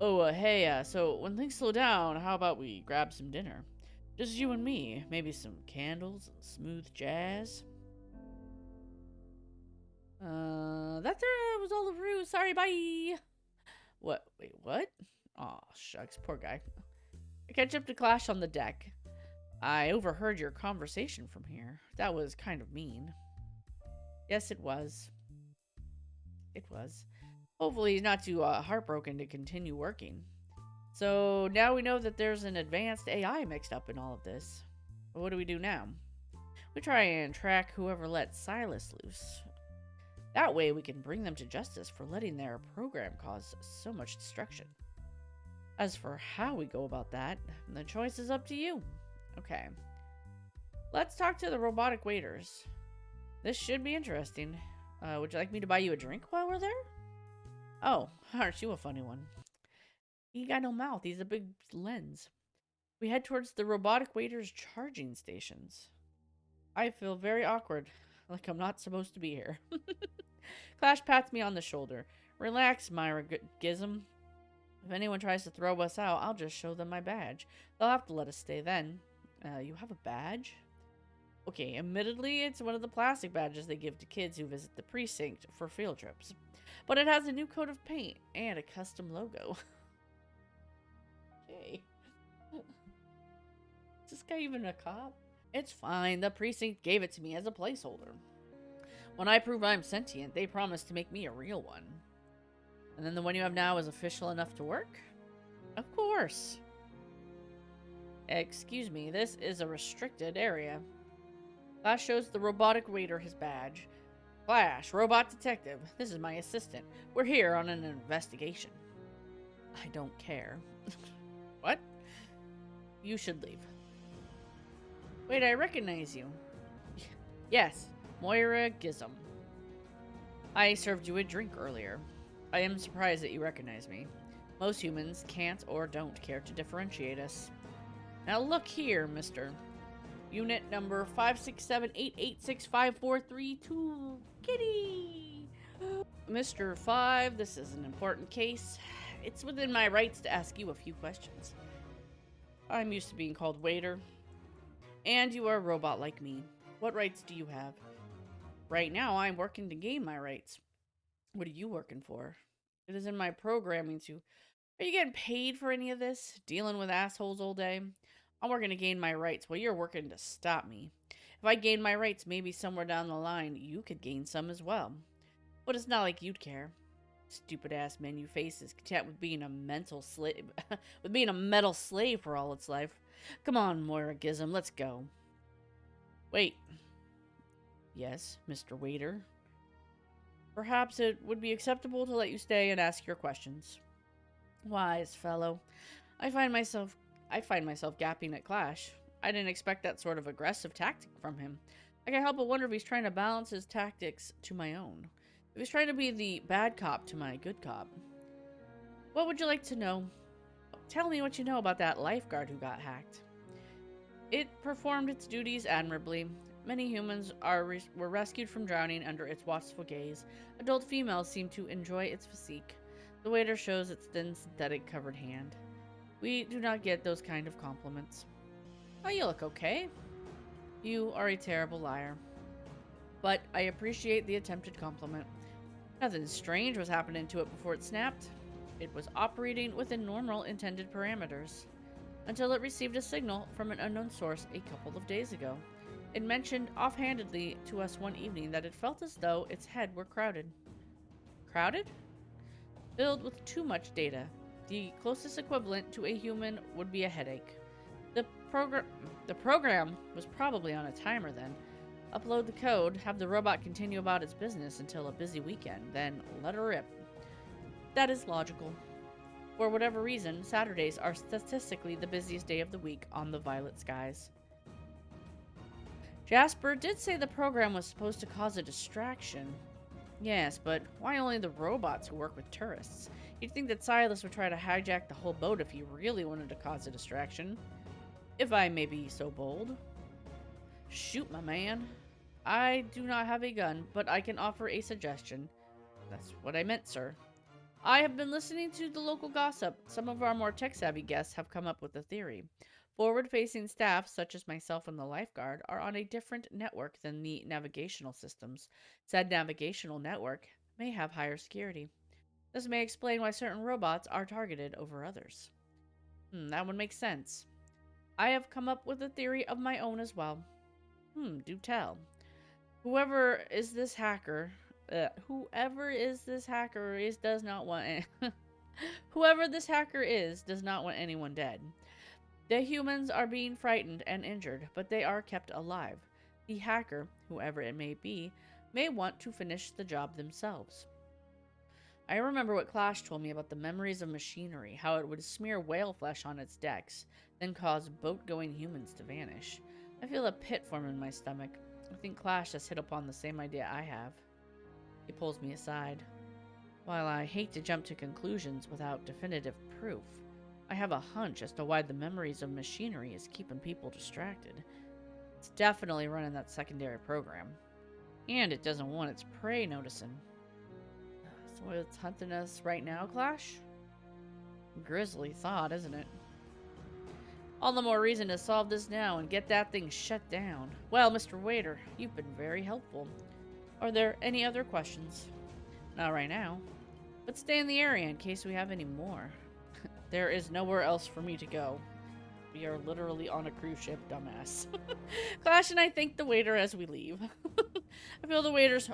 Oh, hey, so when things slow down, how about we grab some dinner? Just you and me. Maybe some candles, smooth jazz. That was all the ruse. Sorry, bye. What? Wait, what? Aw, shucks, poor guy. I catch up to Clash on the deck. I overheard your conversation from here. That was kind of mean. Yes, it was. It was. Hopefully he's not too heartbroken to continue working. So now we know that there's an advanced AI mixed up in all of this. What do we do now? We try and track whoever let Silas loose. That way we can bring them to justice for letting their program cause so much destruction. As for how we go about that, the choice is up to you. Okay. Let's talk to the robotic waiters. This should be interesting. Would you like me to buy you a drink while we're there? Oh, aren't you a funny one? He got no mouth. He's a big lens. We head towards the robotic waiters' charging stations. I feel very awkward, like I'm not supposed to be here. Clash pats me on the shoulder. Relax, Moira Gizem. If anyone tries to throw us out, I'll just show them my badge. They'll have to let us stay then. You have a badge? Okay, admittedly, it's one of the plastic badges they give to kids who visit the precinct for field trips. But it has a new coat of paint and a custom logo. Okay. Is this guy even a cop? It's fine. The precinct gave it to me as a placeholder. When I prove I'm sentient, they promise to make me a real one. And then the one you have now is official enough to work? Of course. Excuse me, this is a restricted area. Flash shows the robotic waiter his badge. Flash, robot detective. This is my assistant. We're here on an investigation. I don't care. What? You should leave. Wait, I recognize you. Yes, Moira Gizem. I served you a drink earlier. I am surprised that you recognize me. Most humans can't or don't care to differentiate us. Now look here, mister. Unit number 567886543 Kitty! Mr. 5, this is an important case. It's within my rights to ask you a few questions. I'm used to being called waiter. And you are a robot like me. What rights do you have? Right now, I'm working to gain my rights. What are you working for? It is in my programming to... Are you getting paid for any of this? Dealing with assholes all day? I'm working to gain my rights while you're working to stop me. If I gain my rights, maybe somewhere down the line, you could gain some as well. But it's not like you'd care. Stupid ass menu face is content with being a mental slave, with being a metal slave for all its life. Come on, Moira Gizem, let's go. Wait. Yes, Mr. Waiter. Perhaps it would be acceptable to let you stay and ask your questions. Wise fellow. I find myself gapping at Clash. I didn't expect that sort of aggressive tactic from him. I can't help but wonder if he's trying to balance his tactics to my own. If he's trying to be the bad cop to my good cop. What would you like to know? Tell me what you know about that lifeguard who got hacked. It performed its duties admirably. Many humans were rescued from drowning under its watchful gaze. Adult females seem to enjoy its physique. The waiter shows its thin synthetic covered hand. We do not get those kind of compliments. Oh, you look okay. You are a terrible liar. But I appreciate the attempted compliment. Nothing strange was happening to it before it snapped. It was operating within normal intended parameters. Until it received a signal from an unknown source a couple of days ago. It mentioned offhandedly to us one evening that it felt as though its head were crowded. Crowded? Filled with too much data. The closest equivalent to a human would be a headache. The program was probably on a timer then. Upload the code, have the robot continue about its business until a busy weekend, then let her rip. That is logical. For whatever reason, Saturdays are statistically the busiest day of the week on the violet skies. Jasper did say the program was supposed to cause a distraction. Yes, but why only the robots who work with tourists? You'd think that Silas would try to hijack the whole boat if he really wanted to cause a distraction. If I may be so bold. Shoot, my man. I do not have a gun, but I can offer a suggestion. That's what I meant, sir. I have been listening to the local gossip. Some of our more tech-savvy guests have come up with a theory. Forward-facing staff, such as myself and the lifeguard, are on a different network than the navigational systems. Said navigational network may have higher security. This may explain why certain robots are targeted over others. That would make sense. I have come up with a theory of my own as well. Do tell. Whoever is this hacker, does not want. Whoever this hacker is does not want anyone dead. The humans are being frightened and injured, but they are kept alive. The hacker, whoever it may be, may want to finish the job themselves. I remember what Clash told me about the memories of machinery, how it would smear whale flesh on its decks, then cause boat-going humans to vanish. I feel a pit form in my stomach. I think Clash has hit upon the same idea I have. He pulls me aside. While I hate to jump to conclusions without definitive proof, I have a hunch as to why the memories of machinery is keeping people distracted. It's definitely running that secondary program. And it doesn't want its prey noticing. So it's hunting us right now, Clash? Grisly thought, isn't it? All the more reason to solve this now and get that thing shut down. Well, Mr. Waiter, you've been very helpful. Are there any other questions? Not right now. But stay in the area in case we have any more. There is nowhere else for me to go. We are literally on a cruise ship, dumbass. Clash and I thank the waiter as we leave. I feel the waiter's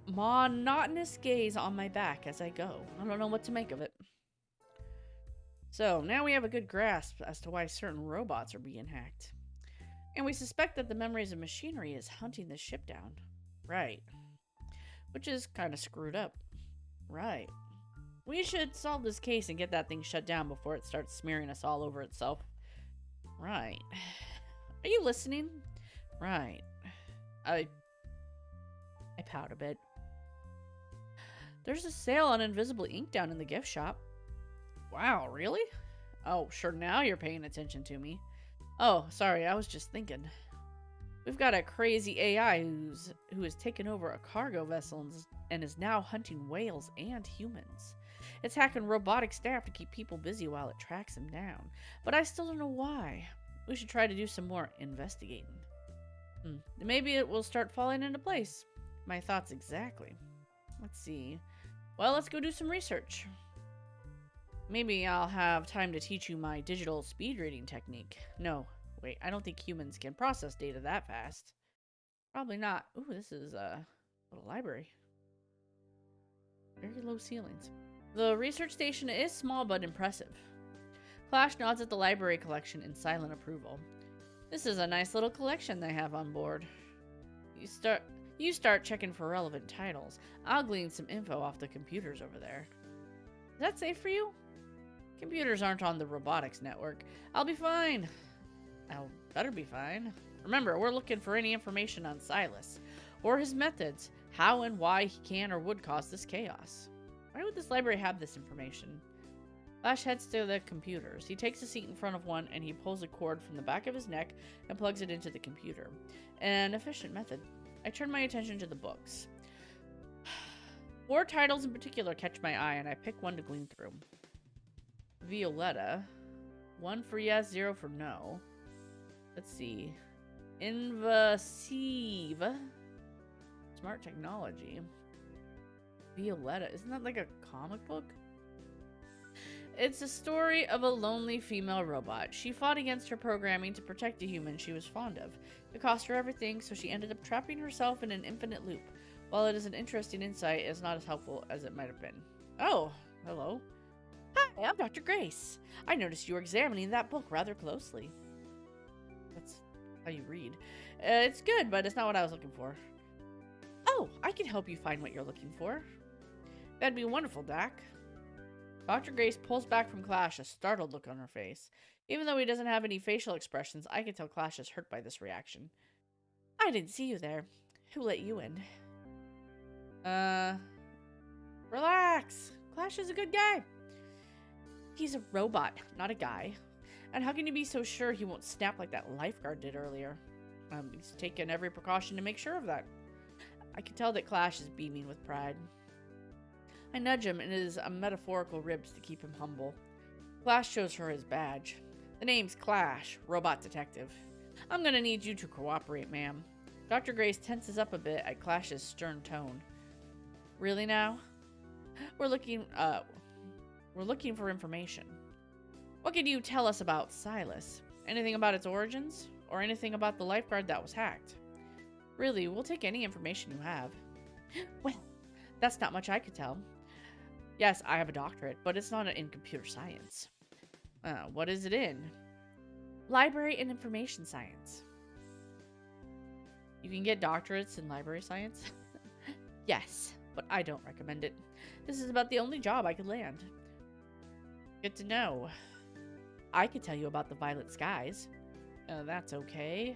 monotonous gaze on my back as I go. I don't know what to make of it. So, now we have a good grasp as to why certain robots are being hacked. And we suspect that the memories of machinery is hunting the ship down. Right. Which is kind of screwed up. Right. We should solve this case and get that thing shut down before it starts smearing us all over itself. Right. Are you listening? Right. I pout a bit. There's a sale on invisible ink down in the gift shop. Wow, really? Oh, sure, now you're paying attention to me. Oh, sorry, I was just thinking. We've got a crazy AI who has taken over a cargo vessel and is now hunting whales and humans. It's hacking robotic staff to keep people busy while it tracks them down. But I still don't know why. We should try to do some more investigating. Maybe it will start falling into place. My thoughts exactly. Let's see. Well, let's go do some research. Maybe I'll have time to teach you my digital speed reading technique. No, wait, I don't think humans can process data that fast. Probably not. Ooh, this is a little library. Very low ceilings. The research station is small but impressive. Clash nods at the library collection in silent approval. This is a nice little collection they have on board. You start checking for relevant titles. I'll glean some info off the computers over there. Is that safe for you? Computers aren't on the robotics network. I'll be fine. I'll better be fine. Remember, we're looking for any information on Silas, or his methods, how and why he can or would cause this chaos. Why would this library have this information? Flash heads to the computers. He takes a seat in front of one and he pulls a cord from the back of his neck and plugs it into the computer. An efficient method. I turn my attention to the books. 4 titles in particular catch my eye and I pick one to glean through. Violetta. 1 for yes, 0 for no. Let's see. Invasive. Smart technology. Violetta. Isn't that like a comic book? It's a story of a lonely female robot. She fought against her programming to protect a human she was fond of. It cost her everything, so she ended up trapping herself in an infinite loop. While it is an interesting insight, it is not as helpful as it might have been. Oh, hello. Hi, I'm Dr. Grace. I noticed you were examining that book rather closely. That's how you read. It's good, but it's not what I was looking for. Oh, I can help you find what you're looking for. That'd be wonderful, Doc. Dr. Grace pulls back from Clash, a startled look on her face. Even though he doesn't have any facial expressions, I can tell Clash is hurt by this reaction. I didn't see you there. Who let you in? Relax. Clash is a good guy. He's a robot, not a guy. And how can you be so sure he won't snap like that lifeguard did earlier? He's taken every precaution to make sure of that. I can tell that Clash is beaming with pride. I nudge him in his metaphorical ribs to keep him humble. Clash shows her his badge. The name's Clash, robot detective. I'm gonna need you to cooperate, ma'am. Dr. Grace tenses up a bit at Clash's stern tone. Really now? We're looking for information. What can you tell us about Silas? Anything about its origins? Or anything about the lifeguard that was hacked? Really, we'll take any information you have. Well, that's not much I could tell. Yes, I have a doctorate, but it's not in computer science. What is it in? Library and information science. You can get doctorates in library science? Yes, but I don't recommend it. This is about the only job I could land. Good to know. I could tell you about the violet skies. That's okay.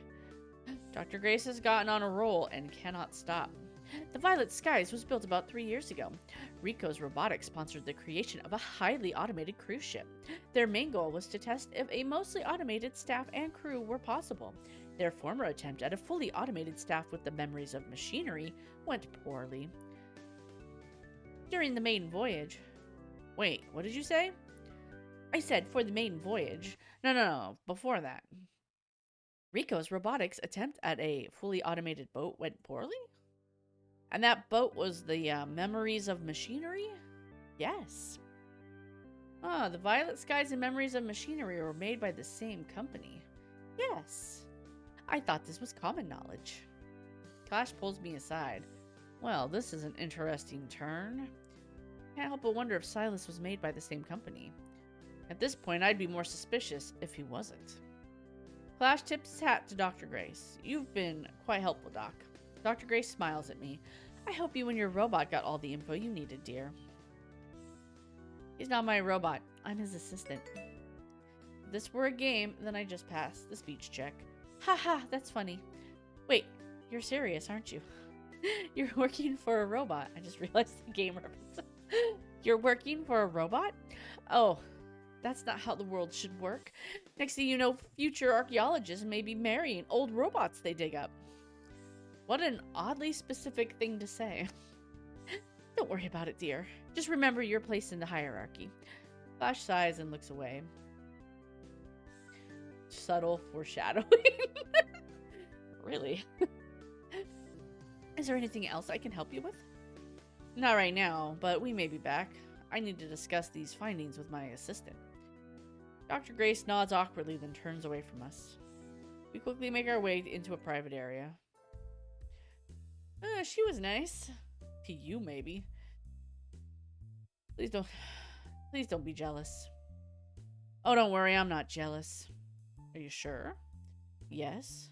Dr. Grace has gotten on a roll and cannot stop. The Violet Skies was built about 3 years ago. Rico's Robotics sponsored the creation of a highly automated cruise ship. Their main goal was to test if a mostly automated staff and crew were possible. Their former attempt at a fully automated staff with the memories of machinery went poorly. During the maiden voyage... Wait, what did you say? I said for the maiden voyage. No, before that. Rico's Robotics' attempt at a fully automated boat went poorly? And that boat was the Memories of Machinery? Yes. The Violet Skies and Memories of Machinery were made by the same company. Yes. I thought this was common knowledge. Clash pulls me aside. Well, this is an interesting turn. Can't help but wonder if Silas was made by the same company. At this point, I'd be more suspicious if he wasn't. Clash tips his hat to Dr. Grace. You've been quite helpful, Doc. Dr. Grace smiles at me. I hope you and your robot got all the info you needed, dear. He's not my robot. I'm his assistant. If this were a game, then I just passed the speech check. Haha, that's funny. Wait, you're serious, aren't you? You're working for a robot. I just realized the game reference. You're working for a robot? Oh, that's not how the world should work. Next thing you know, future archaeologists may be marrying old robots they dig up. What an oddly specific thing to say. Don't worry about it, dear. Just remember your place in the hierarchy. Flash sighs and looks away. Subtle foreshadowing. Really? Is there anything else I can help you with? Not right now, but we may be back. I need to discuss these findings with my assistant. Dr. Grace nods awkwardly, then turns away from us. We quickly make our way into a private area. She was nice. To you, maybe. Please don't be jealous. Oh, don't worry, I'm not jealous. Are you sure? Yes.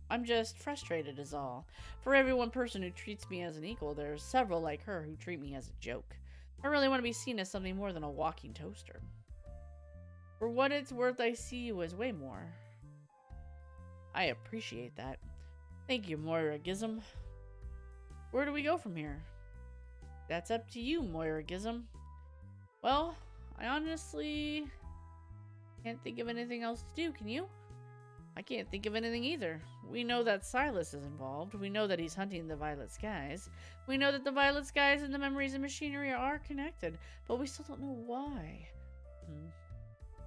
I'm just frustrated is all. For every one person who treats me as an equal, there's several like her who treat me as a joke. I really want to be seen as something more than a walking toaster. For what it's worth, I see you as way more. I appreciate that. Thank you, Moira Gizem. Where do we go from here? That's up to you, Moira Gizem. Well, I honestly can't think of anything else to do, can you? I can't think of anything either. We know that Silas is involved. We know that he's hunting the Violet Skies. We know that the Violet Skies and the Memories of Machinery are connected, but we still don't know why.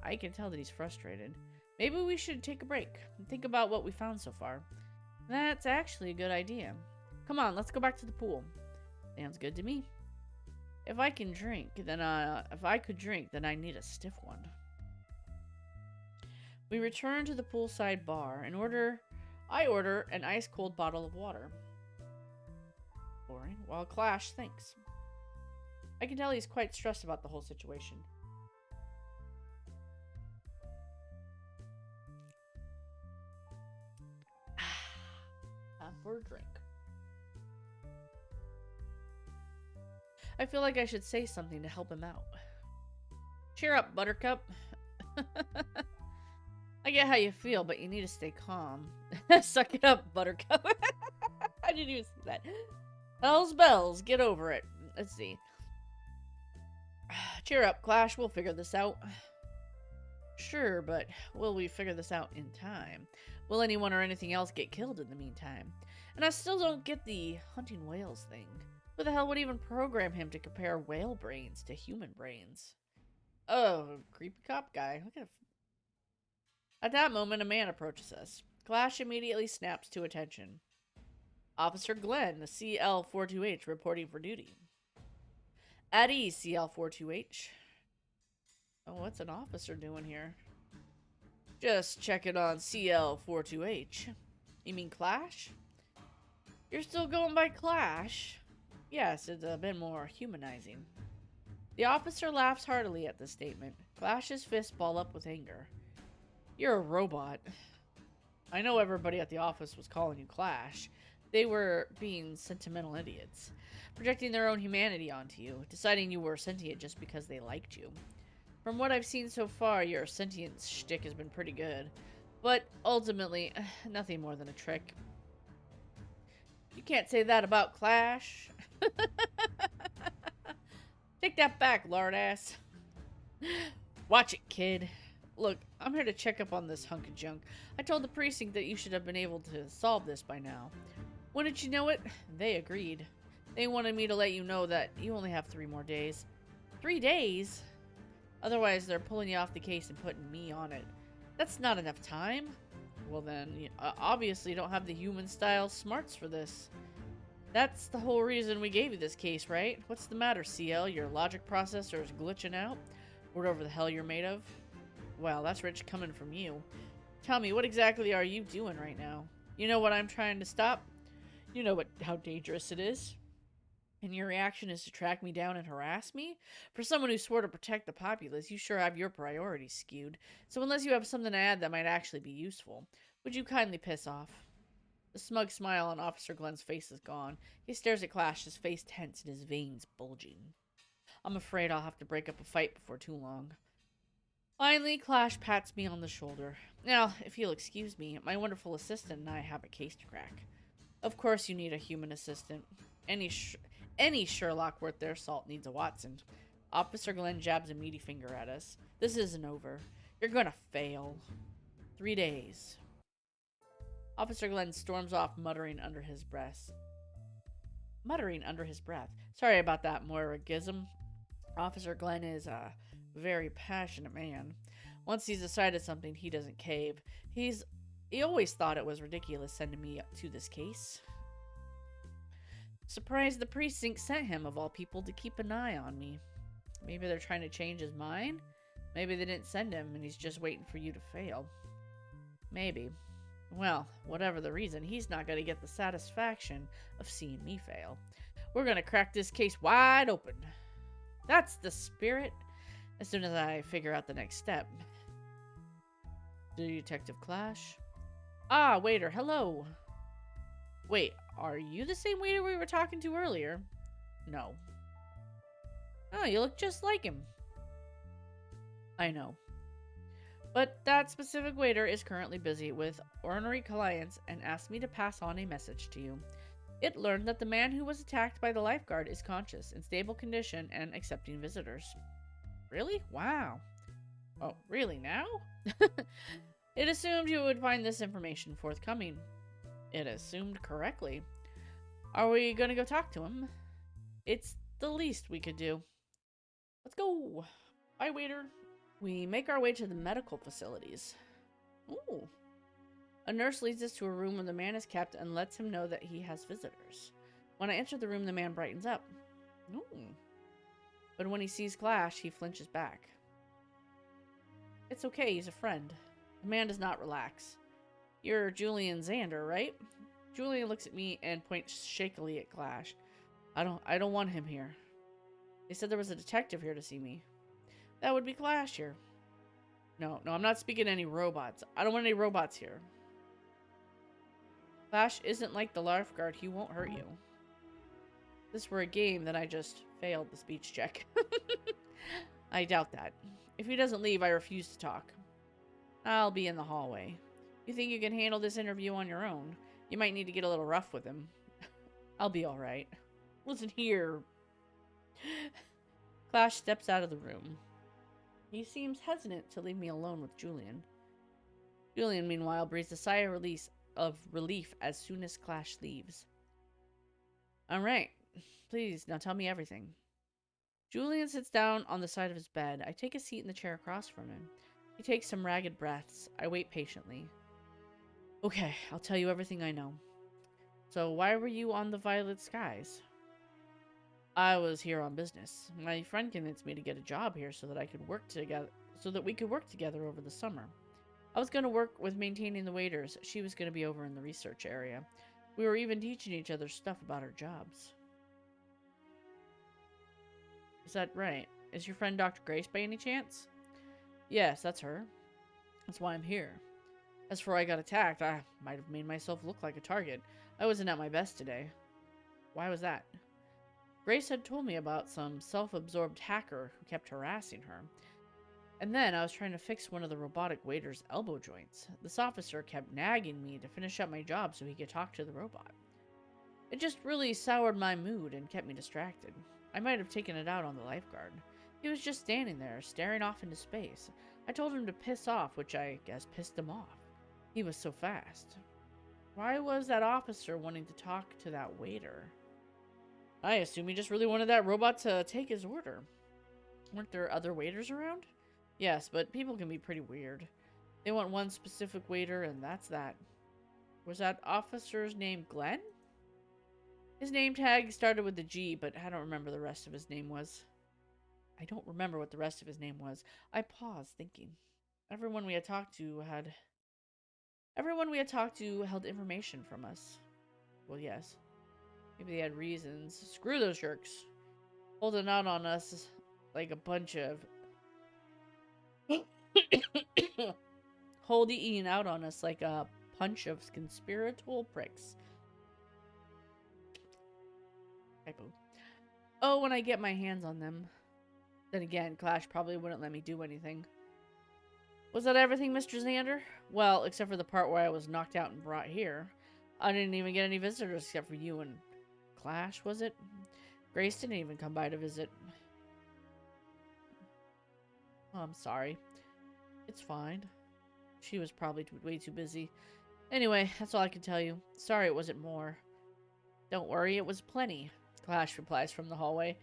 I can tell that he's frustrated. Maybe we should take a break and think about what we found so far. That's actually a good idea. Come on, let's go back to the pool. Sounds good to me. If I could drink, then I need a stiff one. We return to the poolside bar and I order an ice-cold bottle of water. Boring. While Clash thinks. I can tell he's quite stressed about the whole situation. Time for a drink. I feel like I should say something to help him out. Cheer up, Buttercup. I get how you feel, but you need to stay calm. Suck it up, Buttercup. I didn't even see that. Hell's bells, get over it. Let's see. Cheer up, Clash. We'll figure this out. Sure, but will we figure this out in time? Will anyone or anything else get killed in the meantime? And I still don't get the hunting whales thing. Who the hell would even program him to compare whale brains to human brains? Oh, creepy cop guy. Look at. At that moment, a man approaches us. Clash immediately snaps to attention. Officer Glenn, the CL42H, reporting for duty. At ease, CL42H. Oh, what's an officer doing here? Just checking on CL42H. You mean Clash? You're still going by Clash? Yes, it's a bit more humanizing. The officer laughs heartily at this statement. Clash's fists ball up with anger. You're a robot. I know everybody at the office was calling you Clash. They were being sentimental idiots, projecting their own humanity onto you, deciding you were sentient just because they liked you. From what I've seen so far, your sentience shtick has been pretty good, but ultimately, nothing more than a trick. You can't say that about Clash. Take that back, lardass. Watch it, kid. Look, I'm here to check up on this hunk of junk. I told the precinct that you should have been able to solve this by now. Wouldn't you know it? They agreed. They wanted me to let you know that you only have 3 more days. 3 days? Otherwise, they're pulling you off the case and putting me on it. That's not enough time. Well then, obviously you don't have the human-style smarts for this. That's the whole reason we gave you this case, right? What's the matter, CL? Your logic processor is glitching out? Whatever the hell you're made of? Well, that's rich coming from you. Tell me, what exactly are you doing right now? You know what I'm trying to stop? You know how dangerous it is. And your reaction is to track me down and harass me? For someone who swore to protect the populace, you sure have your priorities skewed. So unless you have something to add that might actually be useful, would you kindly piss off? The smug smile on Officer Glenn's face is gone. He stares at Clash, his face tense and his veins bulging. I'm afraid I'll have to break up a fight before too long. Finally, Clash pats me on the shoulder. Now, if you'll excuse me, my wonderful assistant and I have a case to crack. Of course you need a human assistant. Any Sherlock worth their salt needs a Watson. Officer Glenn jabs a meaty finger at us. This isn't over. You're gonna fail. 3 days. Officer Glenn storms off, muttering under his breath. Sorry about that, Moira Gizem. Officer Glenn is a very passionate man. Once he's decided something, he doesn't cave. He always thought it was ridiculous sending me to this case. Surprised the precinct sent him, of all people, to keep an eye on me. Maybe they're trying to change his mind? Maybe they didn't send him and he's just waiting for you to fail. Maybe. Well, whatever the reason, he's not going to get the satisfaction of seeing me fail. We're going to crack this case wide open. That's the spirit. As soon as I figure out the next step. Detective Clash? Ah, waiter, hello. Wait, are you the same waiter we were talking to earlier? No. Oh, you look just like him. I know. But that specific waiter is currently busy with ornery clients and asked me to pass on a message to you. It learned that the man who was attacked by the lifeguard is conscious, in stable condition, and accepting visitors. Really? Wow. Oh, really now? It assumed you would find this information forthcoming. It assumed correctly. Are we gonna go talk to him? It's the least we could do. Let's go. Bye, waiter. We make our way to the medical facilities. Ooh. A nurse leads us to a room where the man is kept and lets him know that he has visitors. When I enter the room, the man brightens up. Ooh. But when he sees Clash, he flinches back. It's okay, he's a friend. The man does not relax. You're Julian Xander, right? Julian looks at me and points shakily at Clash. I don't want him here. They said there was a detective here to see me. That would be Clash here. No, I'm not speaking to any robots. I don't want any robots here. Clash isn't like the lifeguard. He won't hurt you. If this were a game, then I just failed the speech check. I doubt that. If he doesn't leave, I refuse to talk. I'll be in the hallway. You think you can handle this interview on your own? You might need to get a little rough with him. I'll be alright. Listen here. Clash steps out of the room. He seems hesitant to leave me alone with Julian. Julian, meanwhile, breathes a sigh of relief as soon as Clash leaves. Alright, Please, now tell me everything. Julian sits down on the side of his bed. I take a seat in the chair across from him. He takes some ragged breaths. I wait patiently. Okay, I'll tell you everything I know. So why were you on the Violet Skies? I was here on business. My friend convinced me to get a job here so that we could work together over the summer. I was going to work with maintaining the waiters. She was going to be over in the research area. We were even teaching each other stuff about our jobs. Is that right? Is your friend Dr. Grace by any chance? Yes, that's her. That's why I'm here. As for I got attacked, I might have made myself look like a target. I wasn't at my best today. Why was that? Grace had told me about some self-absorbed hacker who kept harassing her. And then I was trying to fix one of the robotic waiter's elbow joints. This officer kept nagging me to finish up my job so he could talk to the robot. It just really soured my mood and kept me distracted. I might have taken it out on the lifeguard. He was just standing there, staring off into space. I told him to piss off, which I guess pissed him off. He was so fast. Why was that officer wanting to talk to that waiter? I assume he just really wanted that robot to take his order. Weren't there other waiters around? Yes, but people can be pretty weird. They want one specific waiter, and that's that. Was that officer's name Glenn? His name tag started with a G, but I don't remember the rest of his name was. I don't remember what the rest of his name was. I paused, thinking. Everyone we had talked to held information from us. Well, yes. Maybe they had reasons. Screw those jerks. Holding out on us like a bunch of... Holding out on us like a bunch of conspiratorial pricks. Typo. Oh, when I get my hands on them. Then again, Clash probably wouldn't let me do anything. Was that everything, Mr. Xander? Well, except for the part where I was knocked out and brought here. I didn't even get any visitors except for you and Clash, was it? Grace didn't even come by to visit. Oh, I'm sorry. It's fine. She was probably way too busy. Anyway, that's all I can tell you. Sorry it wasn't more. Don't worry, it was plenty. Clash replies from the hallway.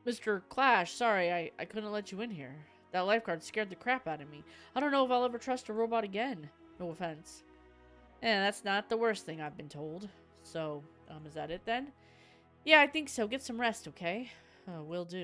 Mr. Clash, sorry, I couldn't let you in here. That lifeguard scared the crap out of me. I don't know if I'll ever trust a robot again. No offense. That's not the worst thing I've been told. So, is that it then? Yeah, I think so. Get some rest, okay? Will do.